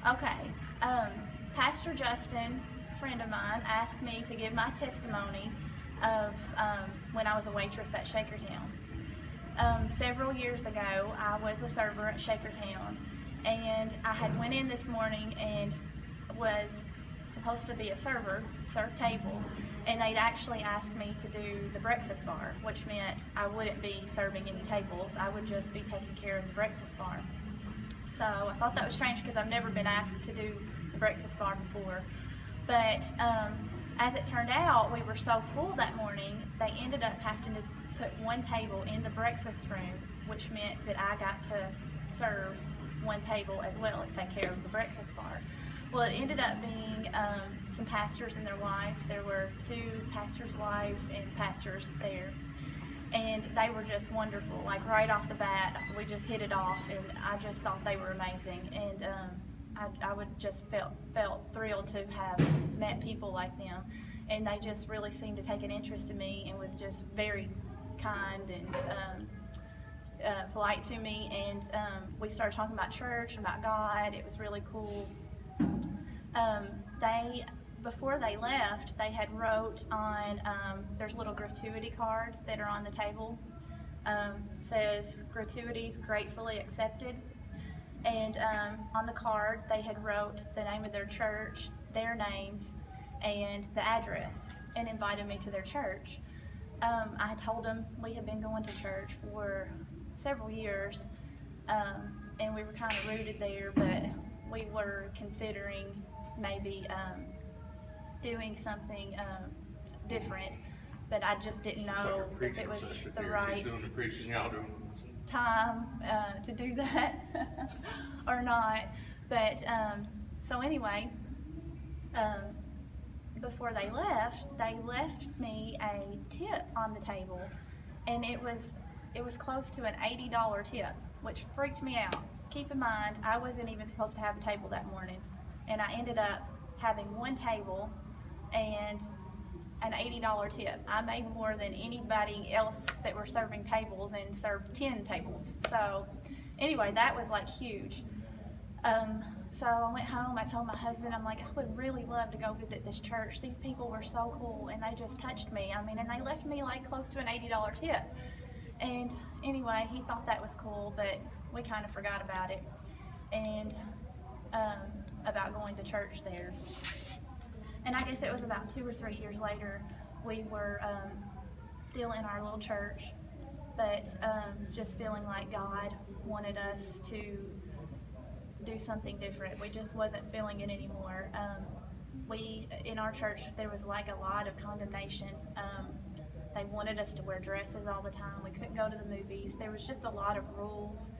Okay. Um, Pastor Justin, a friend of mine, asked me to give my testimony of when I was a waitress at Shakertown. Several years ago, I was a server at Shakertown, and I had went in this morning and was supposed to be a server, serve tables, and they'd actually asked me to do the breakfast bar, which meant I wouldn't be serving any tables. I would just be taking care of the breakfast bar. So I thought that was strange because I've never been asked to do the breakfast bar before. But as it turned out, we were so full that morning, they ended up having to put one table in the breakfast room, which meant that I got to serve one table as well as take care of the breakfast bar. Well, it ended up being some pastors and their wives. There were two pastors' wives and pastors there, and they were just wonderful. Like right off the bat, we just hit it off, and I just thought they were amazing. And I would just felt thrilled to have met people like them, and they just really seemed to take an interest in me and was just very kind and polite to me. And we started talking about church and about God. It was really cool. They before they left, they had wrote on there's little gratuity cards that are on the table. Says gratuities gratefully accepted, and on the card they had wrote the name of their church, their names, and the address, and invited me to their church. I told them we had been going to church for several years, and we were kind of rooted there, but we were considering maybe doing something different, but I just didn't know if it was the right time to do that or not. But so anyway, um, before they left me a tip on the table, and it was close to an $80 tip, which freaked me out. Keep in mind, I wasn't even supposed to have a table that morning, and I ended up having one table and an $80 tip. I made more than anybody else that were serving tables and served 10 tables. So anyway, that was like huge. So I went home, I told my husband, I'm like, I would really love to go visit this church. These people were so cool and they just touched me. I mean, and they left me like close to an $80 tip. And anyway, he thought that was cool, but we kind of forgot about it and about going to church there. And I guess it was about 2 or 3 years later, we were still in our little church, but just feeling like God wanted us to do something different. We just wasn't feeling it anymore. In our church, there was like a lot of condemnation. They wanted us to wear dresses all the time. We couldn't go to the movies. There was just a lot of rules,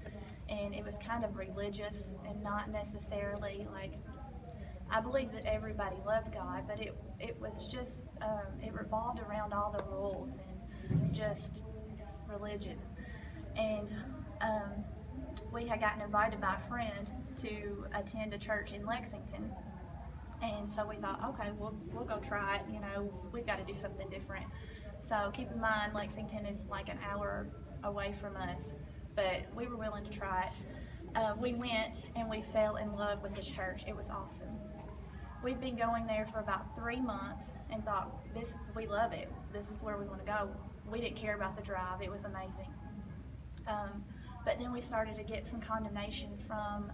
and it was kind of religious and not necessarily like, I believe that everybody loved God, but it was just it revolved around all the rules and just religion. And we had gotten invited by a friend to attend a church in Lexington, and so we thought, okay, we'll go try it. You know, we've got to do something different. So keep in mind, Lexington is like an hour away from us, but we were willing to try it. We went and we fell in love with this church. It was awesome. We'd been going there for about 3 months and thought, we love it. This is where we want to go. We didn't care about the drive. It was amazing. But then we started to get some condemnation from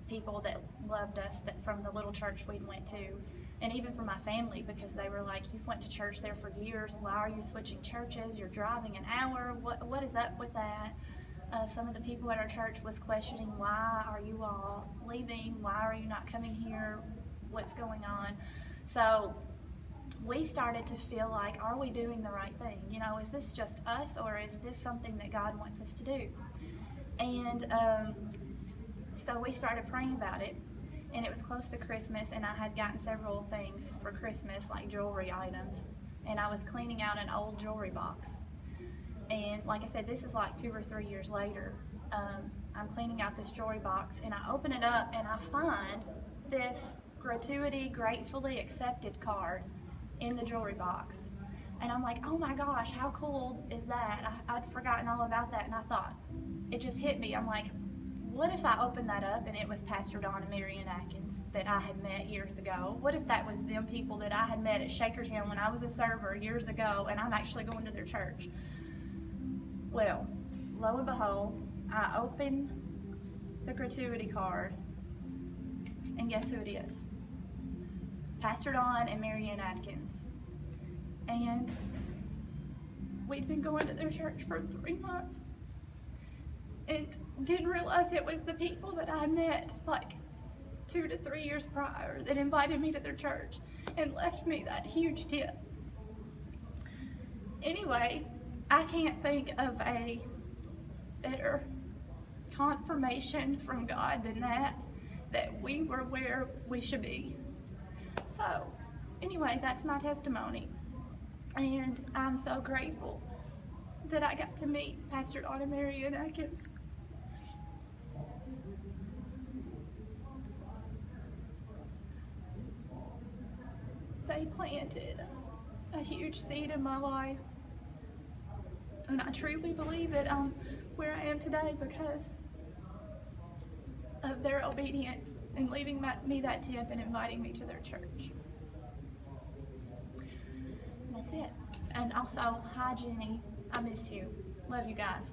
people that loved us, that from the little church we went to, and even from my family, because they were like, you've went to church there for years. Why are you switching churches? You're driving an hour. What is up with that? Some of the people at our church was questioning, why are you all leaving? Why are you not coming here? What's going on? So we started to feel like, are we doing the right thing? You know, is this just us, or is this something that God wants us to do? And so we started praying about it, and it was close to Christmas, and I had gotten several things for Christmas, like jewelry items, and I was cleaning out an old jewelry box. And like I said, this is like 2 or 3 years later. I'm cleaning out this jewelry box, and I open it up, and I find this gratuity gratefully accepted card in the jewelry box. And I'm like, oh my gosh, how cool is that? I'd forgotten all about that, and I thought, it just hit me. I'm like, what if I opened that up and it was Pastor Don and Marion Atkins that I had met years ago? What if that was them people that I had met at Shakertown when I was a server years ago, and I'm actually going to their church? Well, lo and behold, I open the gratuity card, and guess who it is? Pastor Don and Marion Atkins. And we'd been going to their church for 3 months and didn't realize it was the people that I met like 2 to 3 years prior that invited me to their church and left me that huge tip. Anyway, I can't think of a better confirmation from God than that we were where we should be. So, anyway, that's my testimony. And I'm so grateful that I got to meet Pastor Don and Marion Atkins. They planted a huge seed in my life. And I truly believe that I'm where I am today because of their obedience and leaving me that tip and inviting me to their church. That's it. And also, hi Jenny, I miss you. Love you guys.